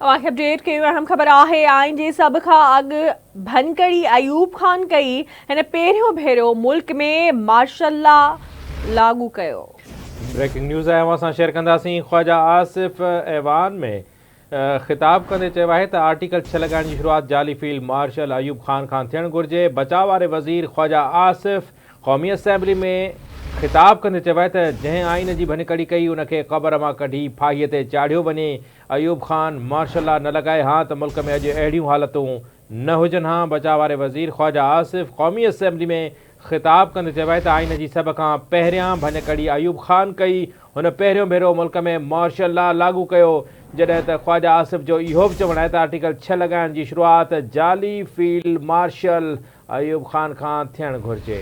अवांखे update कयूं अहम ख़बर आहे आइन जे सभ खां अॻु भनकड़ी अयूब खान कई हिन पहिरियों भेरो मुल्क में मार्शल लॉ लागू कयो। ब्रेकिंग न्यूज़ आहे असां शेयर कंदासीं। ख्वाजा आसिफ ऐवान में ख़िताब कंदे चयो आहे त आर्टिकल 6 लॻाइण जी शुरूआत जाली फील्ड मार्शल अयूब खान खां थियणु घुरिजे। बचाव वारे वज़ीर ख्वाजा आसिफ क़ौमी असैम्बली में ख़िताब कंदे चयो आहे त जंहिं आइन जी भनकड़ी कई उनखे क़बर मां कढी फाहीअ ते चाढ़ियो वञे। अयूब खान मार्शल लॉ न लॻाए हा त मुल्क में अॼु अहिड़ियूं हालतूं न हुजनि हा। बचाव वारे वज़ीर ख्वाजा आसिफ क़ौमी असैम्बली में ख़िताब कंदे चयो आहे त आइन जी सभ खां पहिरियां भनकड़ी अयूब खान कई। हुन पहिरियों भेरो मुल्क में मार्शल लॉ लागू कयो। जॾहिं त ख्वाजा आसिफ जो इहो बि चवणु आहे त आर्टिकल 6 लॻाइण जी शुरूआत जाली फील्ड मार्शल अयूब खान खां थियणु घुरिजे।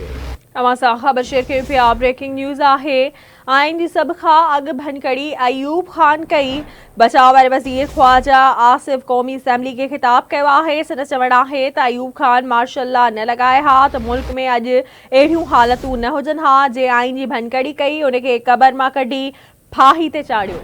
अवां सां ख़बर शेयर कयूं पिया। ब्रेकिंग न्यूज़ आहे आइन जी सभ खां अॻु भनकड़ी अयूब खान कई। बचाव वारे वज़ीर ख्वाजा आसिफ क़ौमी असैम्बली खे ख़िताब कयो आहे। संदसि चवणु आहे त अयूब खान मार्शल लॉ न लॻाए हा त मुल्क में अॼु अहिड़ियूं हालतूं न हुजनि हा। जे आइन जी भनकड़ी कई उनखे क़बर मां कढी फाही ते चाढ़ियो।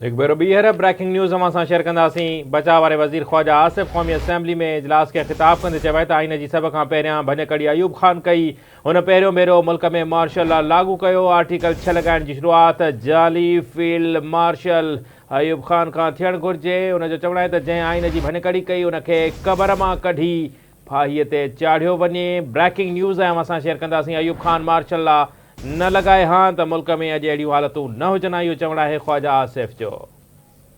हिकु भेरो ॿीहर ब्रेकिंग न्यूज़ असां शेयर कंदासीं। बचाव वारे वज़ीर ख्वाजा आसिफ क़ौमी असैम्बली में इजलास खे ख़िताब कंदे चयो आहे त आइन जी सभ खां पहिरियां भनकड़ी अयूब खान कई। हुन पहिरियों भेरो मुल्क में मार्शल लॉ लागू कयो। आर्टिकल 6 लॻाइण जी शुरूआत जाली फील्ड मार्शल अयूब खान खां थियणु घुरिजे। हुनजो चवणु आहे त जंहिं आइन जी भनकड़ी कई उनखे क़बर मां कढी फाहीअ ते चाढ़ियो वञे। ब्रेकिंग न्यूज़ आहे असां शेयर कंदासीं। अयूब खान मार्शल लॉ न लॻाए हा त मुल्क में अॼु अहिड़ियूं हालतूं न हुजनि हा। इहो चवणु आहे ख्वाजा आसिफ जो।